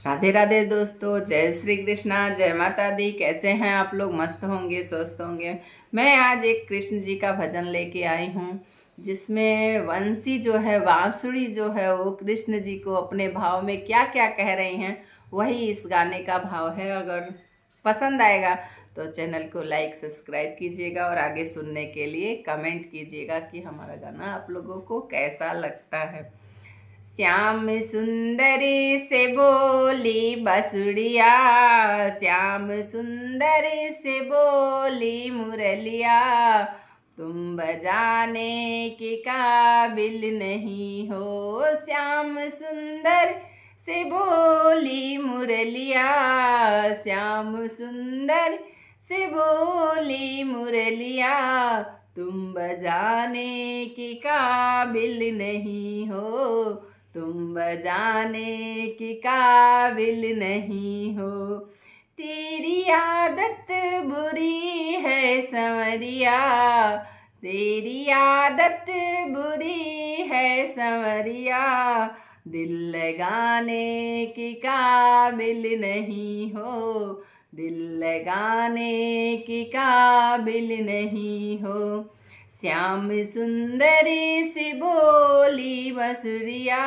राधे राधे दोस्तों, जय श्री कृष्णा, जय माता दी। कैसे हैं आप लोग? मस्त होंगे, स्वस्थ होंगे। मैं आज एक कृष्ण जी का भजन लेके आई हूँ, जिसमें वंशी जो है, बांसुरी जो है, वो कृष्ण जी को अपने भाव में क्या क्या कह रही हैं, वही इस गाने का भाव है। अगर पसंद आएगा तो चैनल को लाइक सब्सक्राइब कीजिएगा और आगे सुनने के लिए कमेंट कीजिएगा कि हमारा गाना आप लोगों को कैसा लगता है। श्याम सुंदरी से बोली बसुड़िया, श्याम सुंदर से बोली मुरलिया, तुम बजाने के काबिल नहीं हो। श्याम सुंदर से बोली मुरलिया, श्याम सुंदर से बोली मुरलिया, तुम बजाने के काबिल नहीं हो, तुम बजाने के काबिल नहीं हो। तेरी आदत बुरी है संवरिया, तेरी आदत बुरी है संवरिया, दिल लगाने के काबिल नहीं हो, दिल लगाने के काबिल नहीं हो। श्याम सुंदरी से बोली बसुरिया,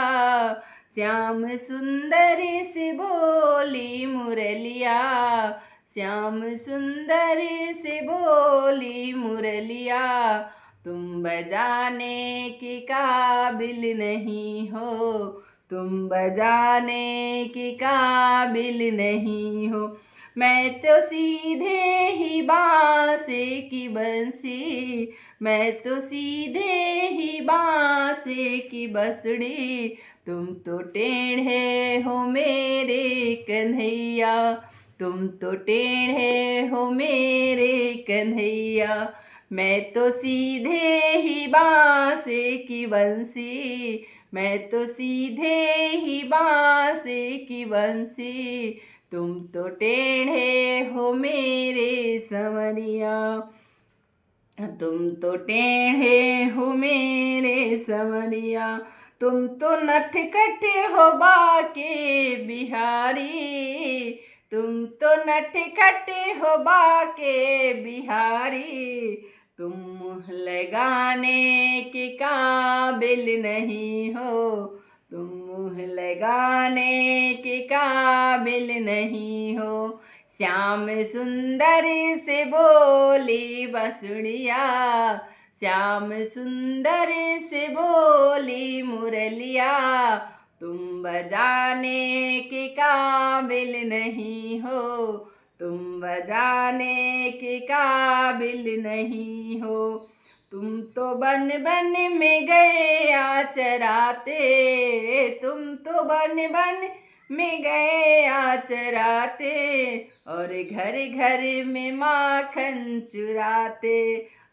श्याम सुंदरी से बोली मुरलिया, श्याम सुंदरी से बोली मुरलिया, तुम बजाने के काबिल नहीं हो, तुम बजाने के काबिल नहीं हो। मैं तो सीधे ही बांसे की बंसी, मैं तो सीधे ही बांसे की बसड़ी, तुम तो टेढ़े हो मेरे कन्हैया, तुम तो टेढ़े हो मेरे कन्हैया। मैं तो सीधे ही बांसे की बंसी, मैं तो सीधे ही बांसे की बंसी, तुम तो टेढ़े हो मेरे संवरिया, तुम तो टेढ़े हो मेरे संवरिया। तुम तो नटखट हो बाके बिहारी, तुम तो नटखट हो बाके बिहारी, तुम मुँह लगाने के काबिल नहीं हो, तुम मुँह लगाने के काबिल नहीं हो। श्याम सुंदर से बोली बसुड़िया, श्याम सुंदर से बोली मुरलिया, तुम बजाने के काबिल नहीं हो, तुम बजाने के काबिल नहीं हो। तुम तो बन बन में गए आचराते, तुम तो बन बन में गए आचराते, और घर घर में माखन चुराते,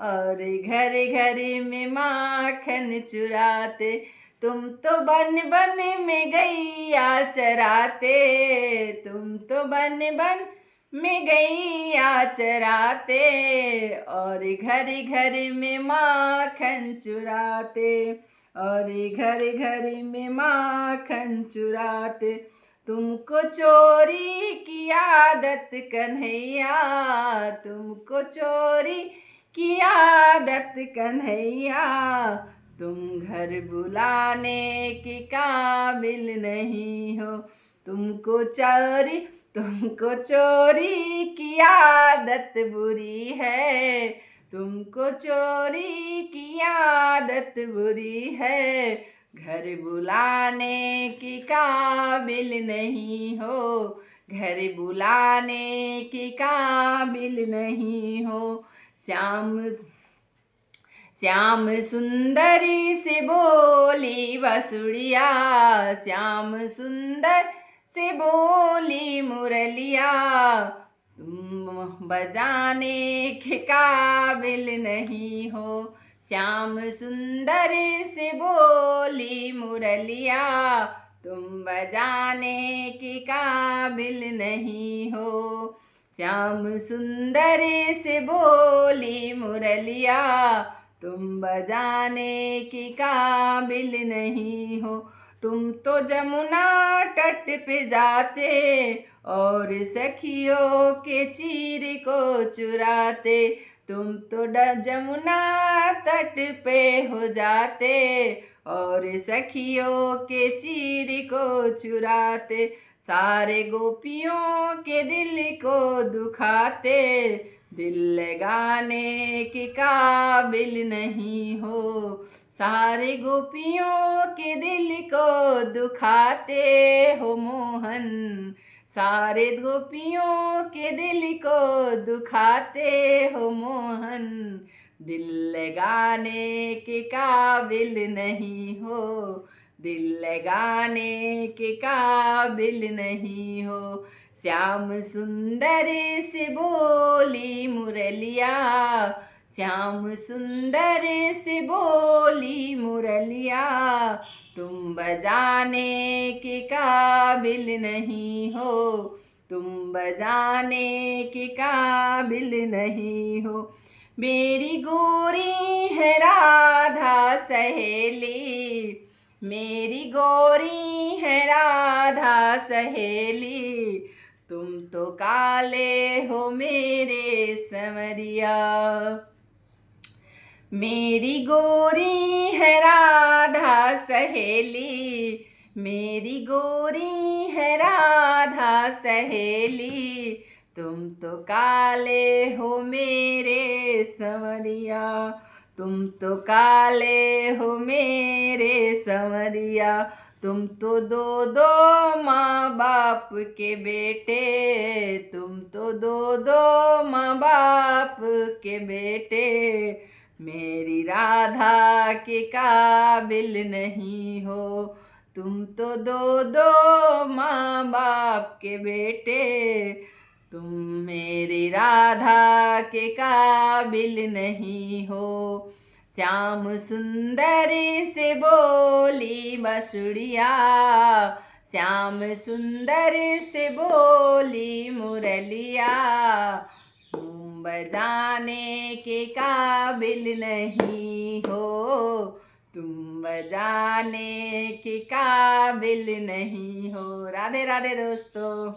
और घर घर में माखन चुराते। तुम तो बन बन में गैया चराते, तुम तो बन बन में गैया चराते, और घर घर में माखन चुराते, और घर घर में माखन चुराते। तुमको चोरी की आदत कन्हैया, तुमको चोरी की आदत कन्हैया, तुम घर बुलाने के काबिल नहीं हो। तुमको चोरी की आदत बुरी है, तुमको चोरी की आदत बुरी है, घर बुलाने के काबिल नहीं हो, घर बुलाने के काबिल नहीं हो। श्याम श्याम सुंदरी से बोली बसुड़िया, श्याम सुंदर से बोली मुरलिया, तुम बजाने के काबिल नहीं हो। श्याम सुंदर से बोली मुरलिया, तुम बजाने के काबिल नहीं हो। श्याम सुंदर से बोली मुरलिया, तुम बजाने के काबिल नहीं हो। तुम तो जमुना तट पे जाते और सखियों के चीर को चुराते। तुम तो जमुना तट पे हो जाते और सखियों के चीर को चुराते। सारे गोपियों के दिल को दुखाते, दिल लगाने के काबिल नहीं हो। सारे गोपियों के दिल को दुखाते हो मोहन, सारे गोपियों के दिल को दुखाते हो मोहन। दिल लगाने के काबिल नहीं हो, दिल लगाने के काबिल नहीं हो। श्याम सुंदर से बोली मुरलिया, श्याम सुंदर से बोली मुरलिया। तुम बजाने के काबिल नहीं हो, तुम बजाने के काबिल नहीं हो। मेरी गोरी है राधा सहेली, मेरी गोरी है राधा सहेली। तुम तो काले हो मेरे संवरिया। मेरी गोरी है राधा सहेली, मेरी गोरी है राधा सहेली। तुम तो काले हो मेरे संवरिया, तुम तो काले हो मेरे संवरिया। तुम तो दो दो माँ बाप के बेटे, तुम तो दो दो माँ बाप के बेटे। मेरी राधा के काबिल नहीं हो, तुम तो दो दो माँ बाप के बेटे। तुम मेरी राधा के काबिल नहीं हो। श्याम सुंदर से बोली बसुड़िया, श्याम सुंदर से बोली मुरलिया। तुम बजाने के काबिल नहीं हो, तुम बजाने के काबिल नहीं हो। राधे राधे दोस्तों।